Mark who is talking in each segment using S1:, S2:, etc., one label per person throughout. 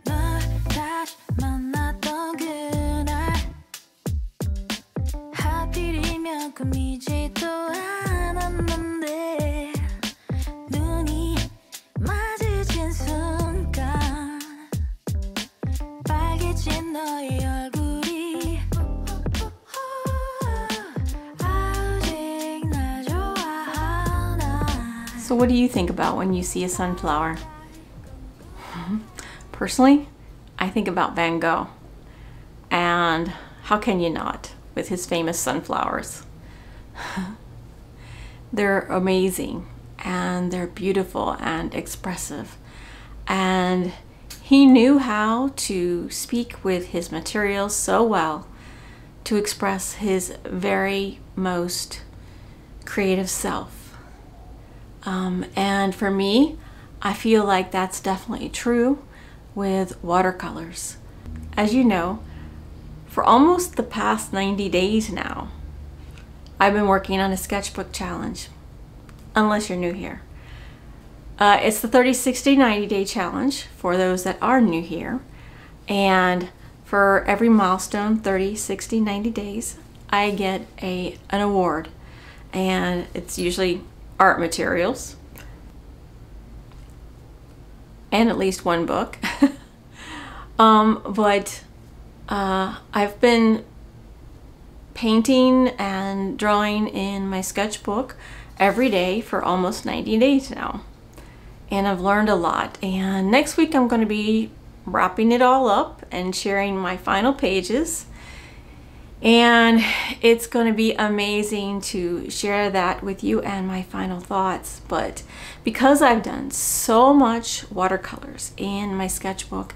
S1: 널 다시 만났던 그날 하필이면 꿈이지도 않았는데 눈이 마주친 순간 빨개진 너의 얼굴이 아직 날 좋아하나.
S2: So what do you think about when you see a sunflower? Personally, I think about Van Gogh. And how can you not with his famous sunflowers? They're amazing and they're beautiful and expressive. And he knew how to speak with his materials so well to express his very most creative self. And for me, I feel like that's definitely true with watercolors. As you know, for almost the past 90 days now, I've been working on a sketchbook challenge, unless you're new here. It's the 30, 60, 90 day challenge for those that are new here. And for every milestone, 30, 60, 90 days, I get an award. And it's usually art materials and at least one book. But I've been painting and drawing in my sketchbook every day for almost 90 days now. And I've learned a lot. And next week I'm going to be wrapping it all up and sharing my final pages. And it's going to be amazing to share that with you and my final thoughts. But because I've done so much watercolors in my sketchbook,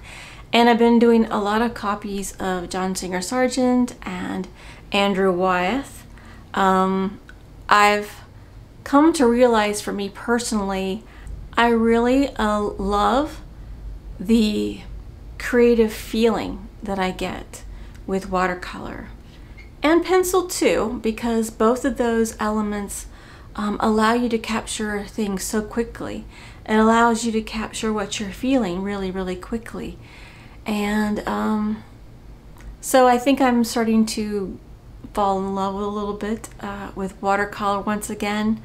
S2: and I've been doing a lot of copies of John Singer Sargent and Andrew Wyeth, I've come to realize, for me personally, I really love the creative feeling that I get with watercolor. And pencil too, because both of those elements allow you to capture things so quickly. It allows you to capture what you're feeling really, really quickly. And so I think I'm starting to fall in love a little bit with watercolor once again.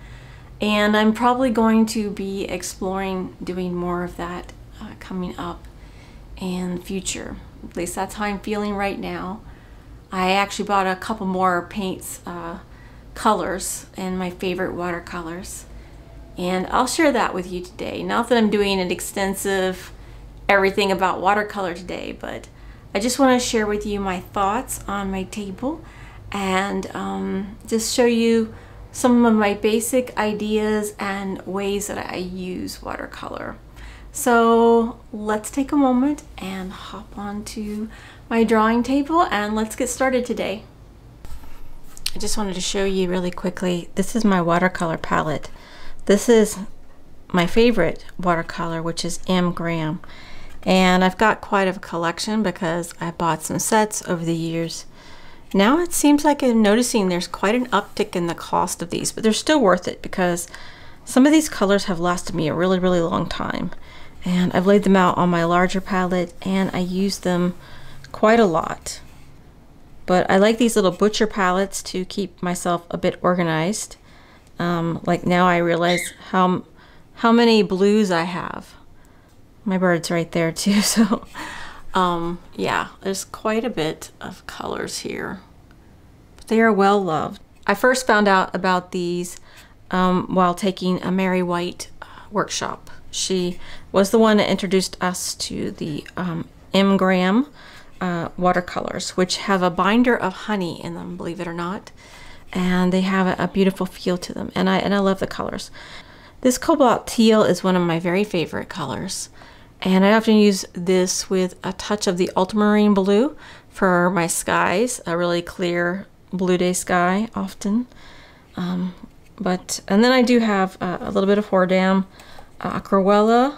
S2: And I'm probably going to be exploring doing more of that coming up in the future. At least that's how I'm feeling right now. I actually bought a couple more paints, colors, and my favorite watercolors. And I'll share that with you today. Not that I'm doing an extensive everything about watercolor today, but I just want to share with you my thoughts on my table and just show you some of my basic ideas and ways that I use watercolor. So let's take a moment and hop onto my drawing table and let's get started today. I just wanted to show you really quickly, this is my watercolor palette. This is my favorite watercolor, which is M. Graham. And I've got quite a collection because I bought some sets over the years. Now it seems like I'm noticing there's quite an uptick in the cost of these, but they're still worth it because some of these colors have lasted me a really, really long time. And I've laid them out on my larger palette and I use them quite a lot. But I like these little butcher palettes to keep myself a bit organized. Like now I realize how many blues I have. My bird's right there too, so yeah, there's quite a bit of colors here. But they are well loved. I first found out about these while taking a Mary White workshop. She was the one that introduced us to the M. Graham watercolors, which have a binder of honey in them, believe it or not. And they have a beautiful feel to them, and I love the colors. This cobalt teal is one of my very favorite colors. And I often use this with a touch of the ultramarine blue for my skies, a really clear blue day sky often. And then I do have a little bit of Hordam, Aquarella,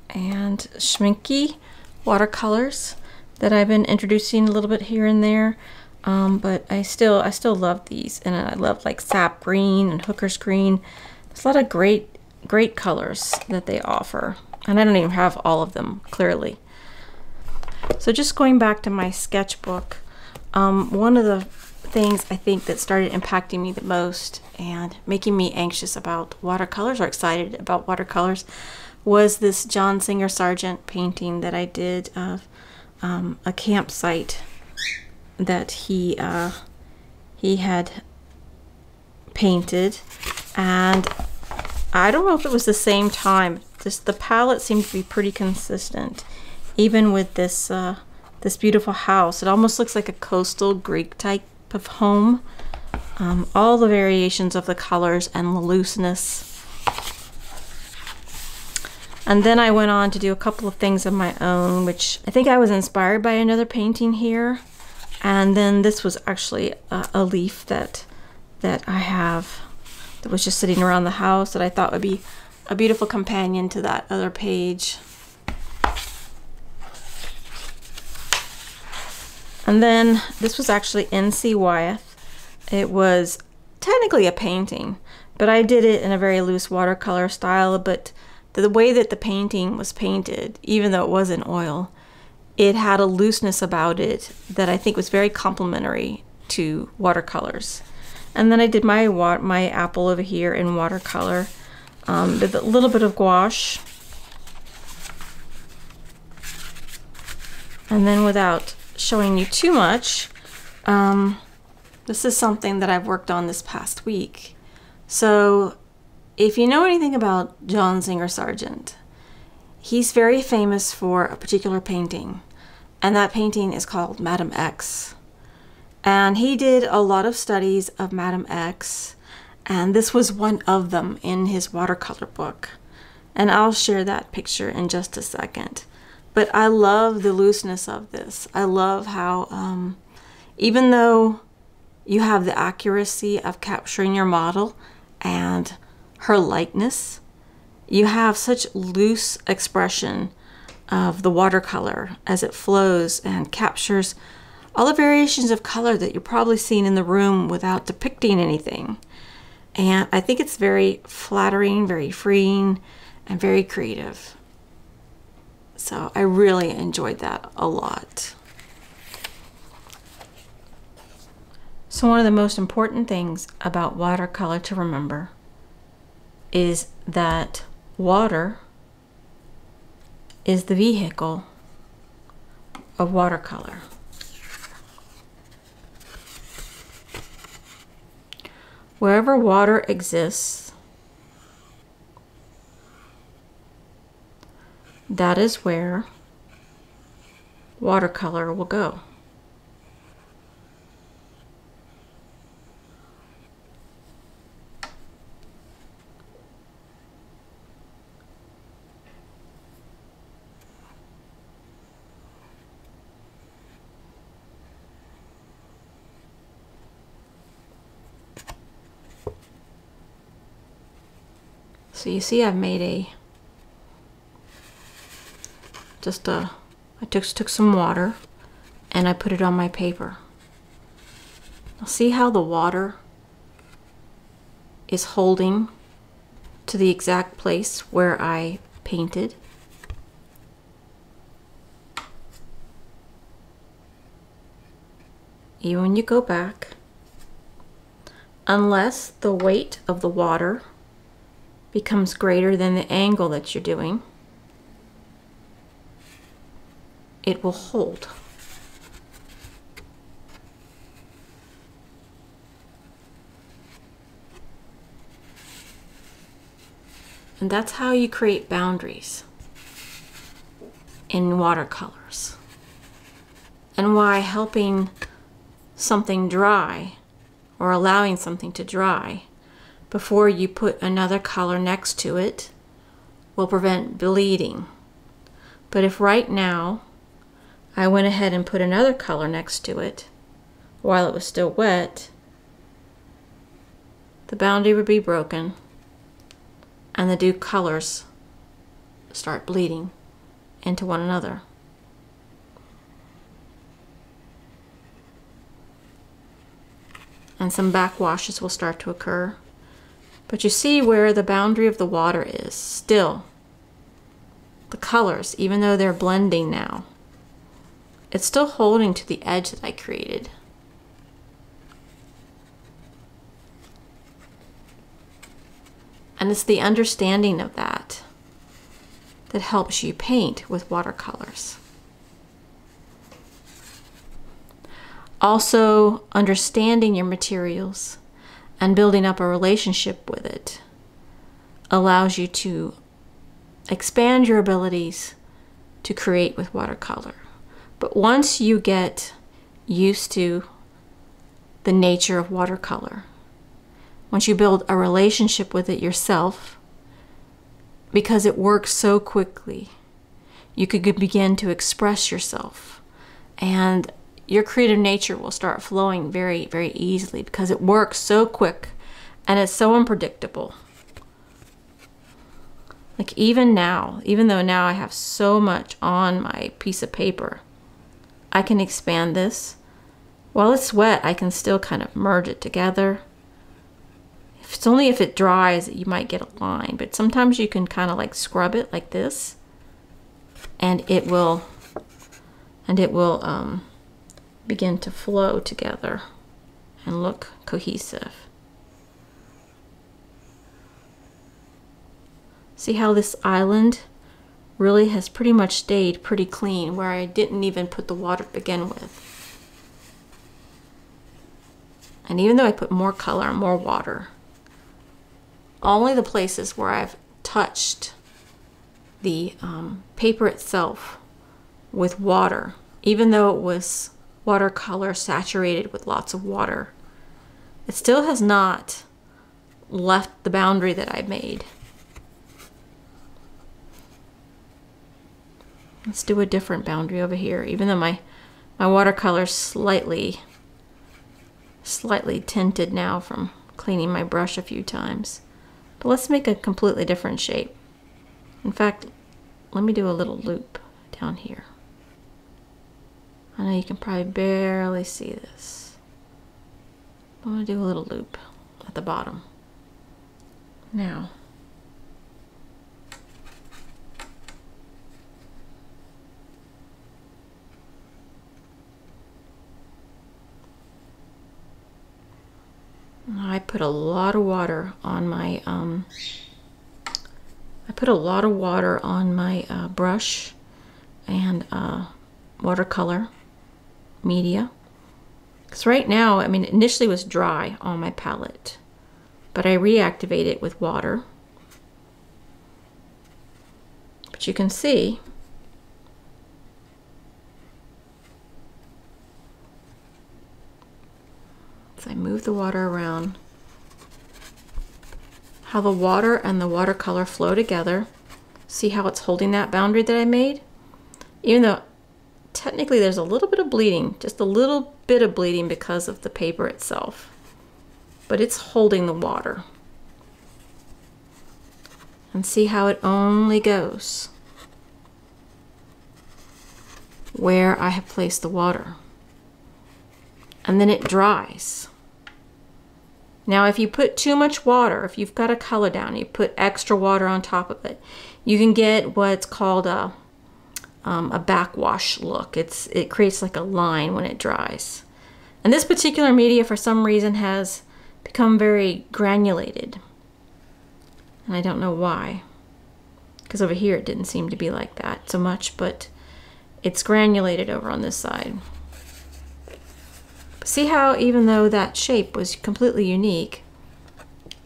S2: and Schminke watercolors that I've been introducing a little bit here and there. But I still love these, and I love like sap green and hooker's green. There's a lot of great colors that they offer. And I don't even have all of them, clearly. So just going back to my sketchbook, one of the things I think that started impacting me the most and making me anxious about watercolors or excited about watercolors was this John Singer Sargent painting that I did of a campsite that he had painted, and I don't know if it was the same time. Just the palette seemed to be pretty consistent, even with this this beautiful house. It almost looks like a coastal Greek type of home. All the variations of the colors and the looseness. And then I went on to do a couple of things of my own, which I think I was inspired by another painting here. And then this was actually a leaf that I have that was just sitting around the house that I thought would be a beautiful companion to that other page. And then this was actually N.C. Wyeth. It was technically a painting, but I did it in a very loose watercolor style. But the way that the painting was painted, even though it was in oil, it had a looseness about it that I think was very complementary to watercolors. And then I did my apple over here in watercolor with a little bit of gouache. And then without showing you too much, this is something that I've worked on this past week. So if you know anything about John Singer Sargent, he's very famous for a particular painting, and that painting is called Madame X. And he did a lot of studies of Madame X, and this was one of them in his watercolor book. And I'll share that picture in just a second. But I love the looseness of this. I love how, even though you have the accuracy of capturing your model and her likeness, you have such loose expression of the watercolor as it flows and captures all the variations of color that you're probably seeing in the room without depicting anything. And I think it's very flattering, very freeing, and very creative. So I really enjoyed that a lot. So one of the most important things about watercolor to remember is that water is the vehicle of watercolor. Wherever water exists, that is where watercolor will go. So you see I've made I took some water and I put it on my paper. Now see how the water is holding to the exact place where I painted. Even when you go back, unless the weight of the water becomes greater than the angle that you're doing, it will hold. And that's how you create boundaries in watercolors. And why helping something dry or allowing something to dry before you put another color next to it will prevent bleeding. But if right now I went ahead and put another color next to it while it was still wet, the boundary would be broken and the two colors start bleeding into one another. And some backwashes will start to occur. But you see where the boundary of the water is still. The colors, even though they're blending now, it's still holding to the edge that I created. And it's the understanding of that that helps you paint with watercolors. Also, understanding your materials and building up a relationship with it allows you to expand your abilities to create with watercolor. But once you get used to the nature of watercolor, once you build a relationship with it yourself, because it works so quickly, you could begin to express yourself, and your creative nature will start flowing very, very easily because it works so quick and it's so unpredictable. Like even now, even though now I have so much on my piece of paper, I can expand this. While it's wet, I can still kind of merge it together. It's only if it dries that you might get a line, but sometimes you can kind of like scrub it like this, and it will begin to flow together and look cohesive. See how this island really has pretty much stayed pretty clean, where I didn't even put the water to begin with. And even though I put more color and more water, only the places where I've touched the paper itself with water, even though it was watercolor saturated with lots of water, it still has not left the boundary that I made. Let's do a different boundary over here, even though my watercolor is slightly tinted now from cleaning my brush a few times. But let's make a completely different shape. In fact, let me do a little loop down here. I know you can probably barely see this. I'm going to do a little loop at the bottom. Now, I put a lot of water on my brush and watercolor media, because right now, I mean, initially it was dry on my palette, but I reactivate it with water. But you can see as I move the water around, how the water and the watercolor flow together. See how it's holding that boundary that I made? Even though technically there's a little bit of bleeding, just a little bit of bleeding because of the paper itself, but it's holding the water. And see how it only goes where I have placed the water. And then it dries. Now if you put too much water, if you've got a color down, you put extra water on top of it, you can get what's called a backwash look. It creates like a line when it dries. And this particular media for some reason has become very granulated. And I don't know why. Because over here it didn't seem to be like that so much, but it's granulated over on this side. See how even though that shape was completely unique,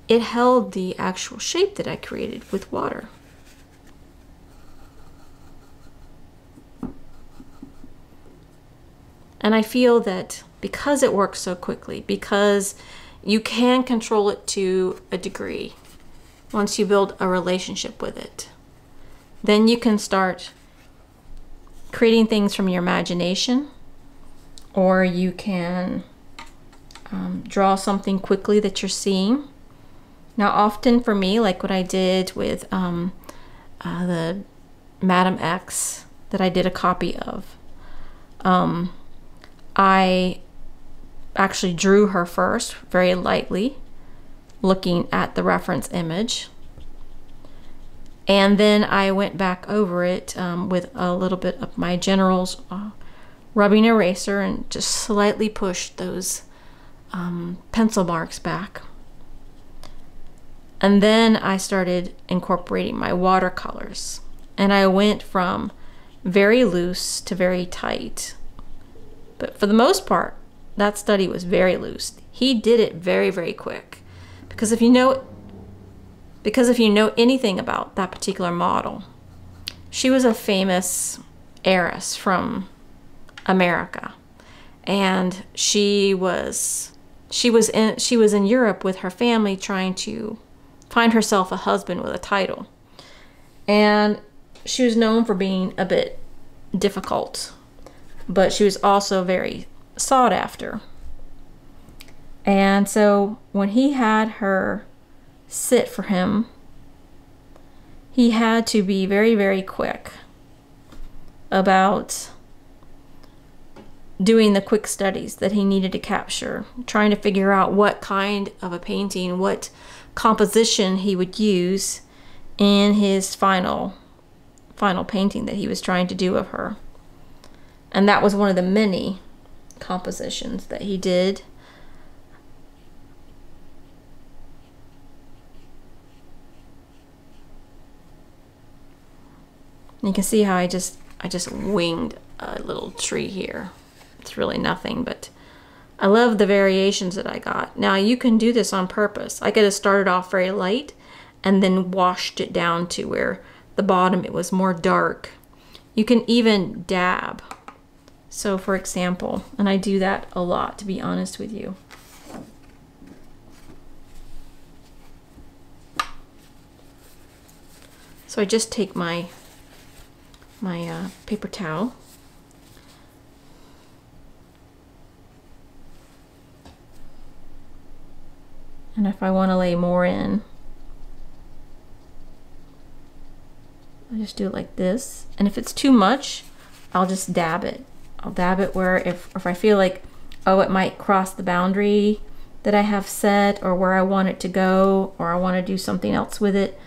S2: it held the actual shape that I created with water. And I feel that because it works so quickly, because you can control it to a degree, once you build a relationship with it, then you can start creating things from your imagination, or you can draw something quickly that you're seeing. Now often for me, like what I did with the Madam X that I did a copy of, I actually drew her first very lightly, looking at the reference image, and then I went back over it with a little bit of my generals rubbing eraser and just slightly pushed those pencil marks back. And then I started incorporating my watercolors. And I went from very loose to very tight. But for the most part, that study was very loose. He did it very, very quick. Because if you know anything about that particular model, she was a famous heiress from America. And she was in Europe with her family trying to find herself a husband with a title. And she was known for being a bit difficult, but she was also very sought after. And so when he had her sit for him, he had to be very, very quick about doing the quick studies that he needed to capture, trying to figure out what kind of a painting, what composition he would use in his final painting that he was trying to do of her. And that was one of the many compositions that he did. You can see how I just winged a little tree here. It's really nothing, but I love the variations that I got. Now you can do this on purpose. I could have started off very light and then washed it down to where the bottom it was more dark. You can even dab. So for example, and I do that a lot, to be honest with you. So I just take my paper towel, and if I want to lay more in, I just do it like this. And if it's too much, I'll just dab it. I'll dab it where if I feel like, oh, it might cross the boundary that I have set, or where I want it to go, or I want to do something else with it,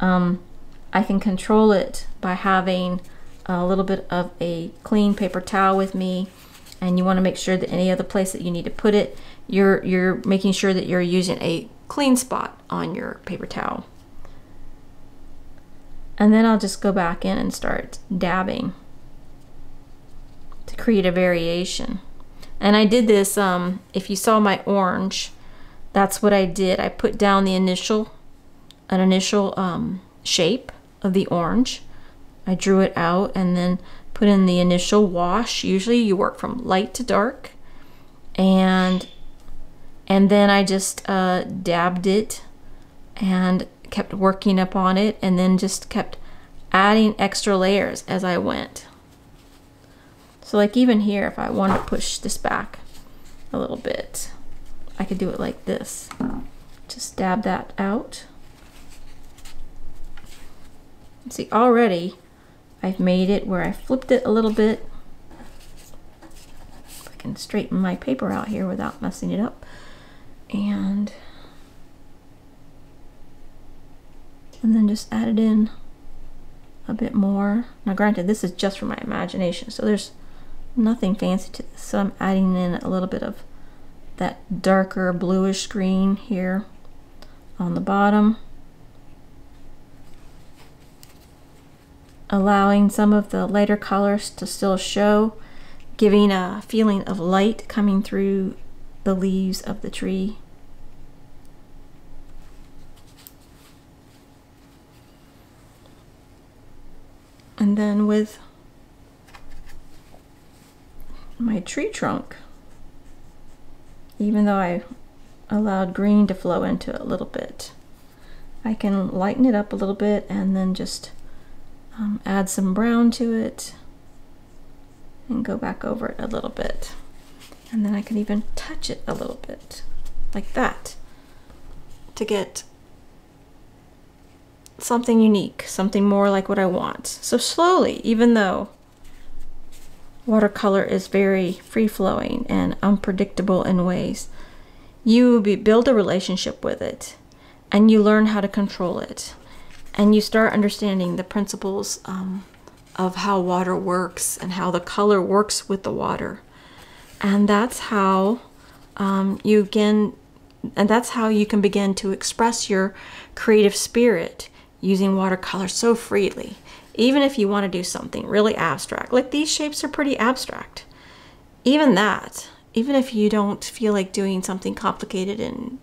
S2: I can control it by having a little bit of a clean paper towel with me. And you want to make sure that any other place that you need to put it, you're making sure that you're using a clean spot on your paper towel. And then I'll just go back in and start dabbing to create a variation. And I did this, if you saw my orange, that's what I did. I put down an initial shape of the orange. I drew it out and then put in the initial wash. Usually you work from light to dark. And then I just dabbed it and kept working up on it, and then just kept adding extra layers as I went. So like even here, if I want to push this back a little bit, I could do it like this. Just dab that out. See, already I've made it where I flipped it a little bit. If I can straighten my paper out here without messing it up. And then just add it in a bit more. Now granted, this is just from my imagination, so there's nothing fancy to this. So I'm adding in a little bit of that darker bluish green here on the bottom, allowing some of the lighter colors to still show, giving a feeling of light coming through the leaves of the tree. And then with my tree trunk, even though I allowed green to flow into it a little bit, I can lighten it up a little bit and then just add some brown to it and go back over it a little bit. And then I can even touch it a little bit like that to get something unique, something more like what I want. So slowly, even though watercolor is very free-flowing and unpredictable in ways, you build a relationship with it, and you learn how to control it, and you start understanding the principles of how water works and how the color works with the water. And that's how you can begin to express your creative spirit using watercolor so freely. Even if you want to do something really abstract, like these shapes are pretty abstract. Even if you don't feel like doing something complicated and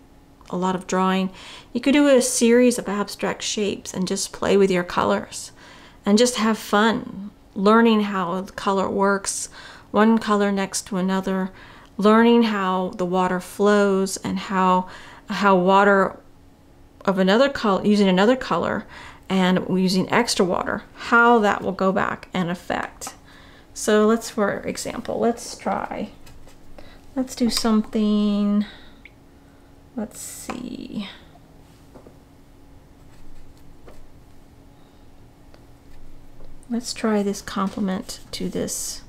S2: a lot of drawing, you could do a series of abstract shapes and just play with your colors and just have fun learning how the color works, one color next to another, learning how the water flows and how water of another color, using another color and using extra water, how that will go back and affect. So let's, for example, let's do something, let's see. Let's try this complement to this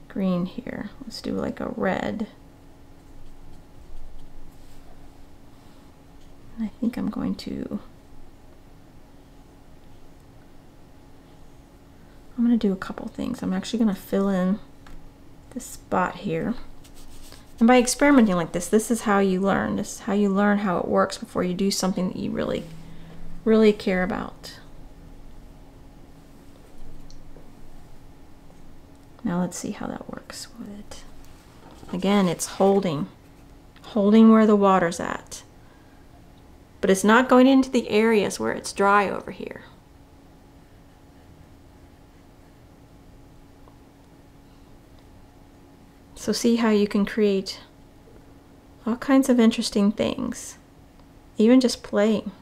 S2: green here. Let's do like a red. I think I'm going to do a couple things. I'm actually going to fill in this spot here. And by experimenting like this is how you learn. This is how you learn how it works before you do something that you really care about. Now let's see how that works with it. Again, it's holding where the water's at. But it's not going into the areas where it's dry over here. So see how you can create all kinds of interesting things, even just playing.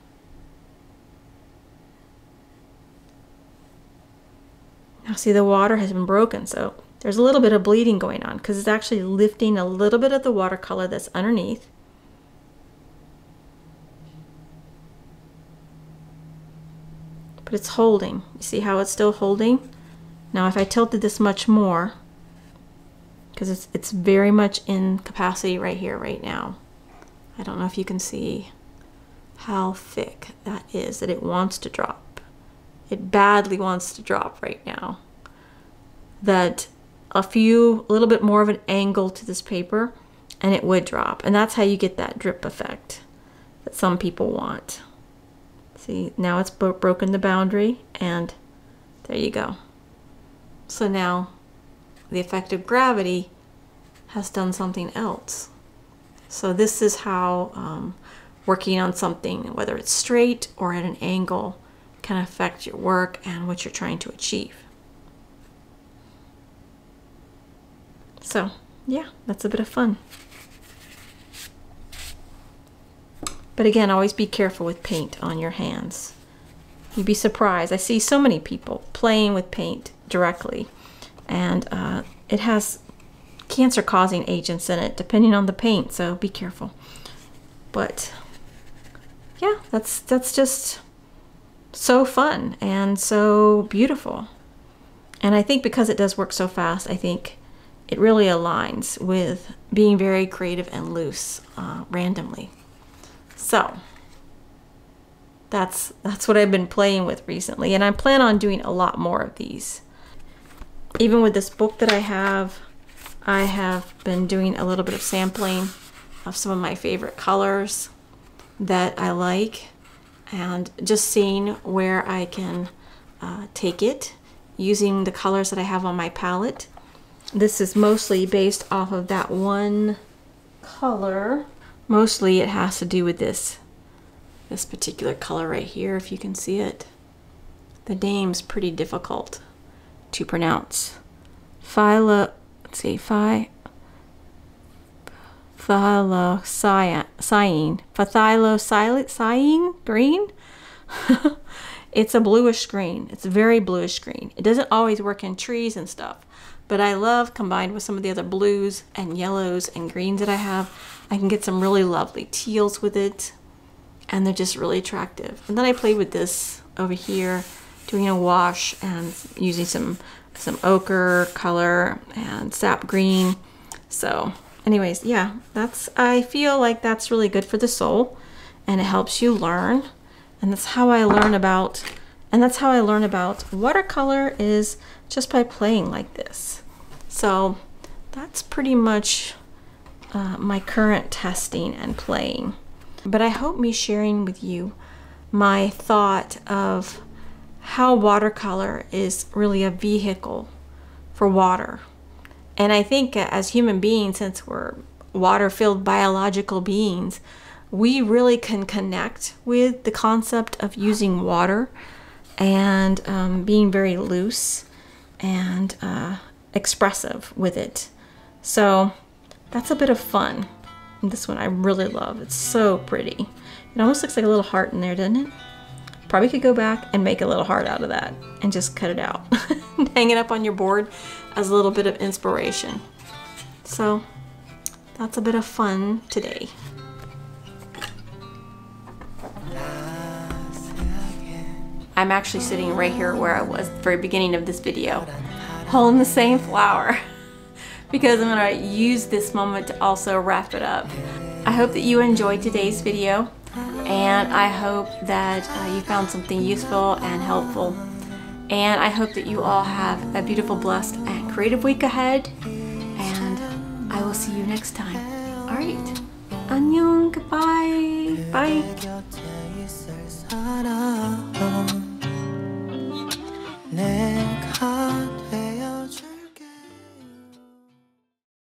S2: Now see, the water has been broken, so there's a little bit of bleeding going on because it's actually lifting a little bit of the watercolor that's underneath. But it's holding. You see how it's still holding? Now if I tilted this much more, because it's very much in capacity right here, right now. I don't know if you can see how thick that is, that it wants to drop. It badly wants to drop right now. That a little bit more of an angle to this paper and it would drop. And that's how you get that drip effect that some people want. See, now it's broken the boundary and there you go. So now the effect of gravity has done something else. So this is how working on something, whether it's straight or at an angle, can affect your work and what you're trying to achieve. So yeah, that's a bit of fun. But again, always be careful with paint on your hands. You'd be surprised. I see so many people playing with paint directly, and it has cancer-causing agents in it, depending on the paint, so be careful. But yeah, that's just so fun and so beautiful. And I think because it does work so fast, I think it really aligns with being very creative and loose randomly. So that's what I've been playing with recently, and I plan on doing a lot more of these. Even with this book that I have been doing a little bit of sampling of some of my favorite colors that I like, and just seeing where I can take it using the colors that I have on my palette. This is mostly based off of that one color. Mostly it has to do with this particular color right here, if you can see it. The name's pretty difficult to pronounce. Phylocyan green. It's a bluish green. It's a very bluish green. It doesn't always work in trees and stuff, but I love, combined with some of the other blues and yellows and greens that I have, I can get some really lovely teals with it, and they're just really attractive. And then I played with this over here, doing a wash and using some ochre color and sap green. So anyways, yeah, I feel like that's really good for the soul, and it helps you learn. And that's how I learn about And that's how I learn about watercolor, is just by playing like this. So that's pretty much my current testing and playing. But I hope me sharing with you my thought of how watercolor is really a vehicle for water. And I think as human beings, since we're water-filled biological beings, we really can connect with the concept of using water and being very loose and expressive with it. So that's a bit of fun. And this one I really love. It's so pretty. It almost looks like a little heart in there, doesn't it? Probably could go back and make a little heart out of that and just cut it out. Hang it up on your board as a little bit of inspiration. So that's a bit of fun today. I'm actually sitting right here where I was at the very beginning of this video, holding the same flower, because I'm gonna use this moment to also wrap it up. I hope that you enjoyed today's video, and I hope that you found something useful and helpful. And I hope that you all have a beautiful, blessed, and creative week ahead, and I will see you next time. All right, 안녕, goodbye, bye.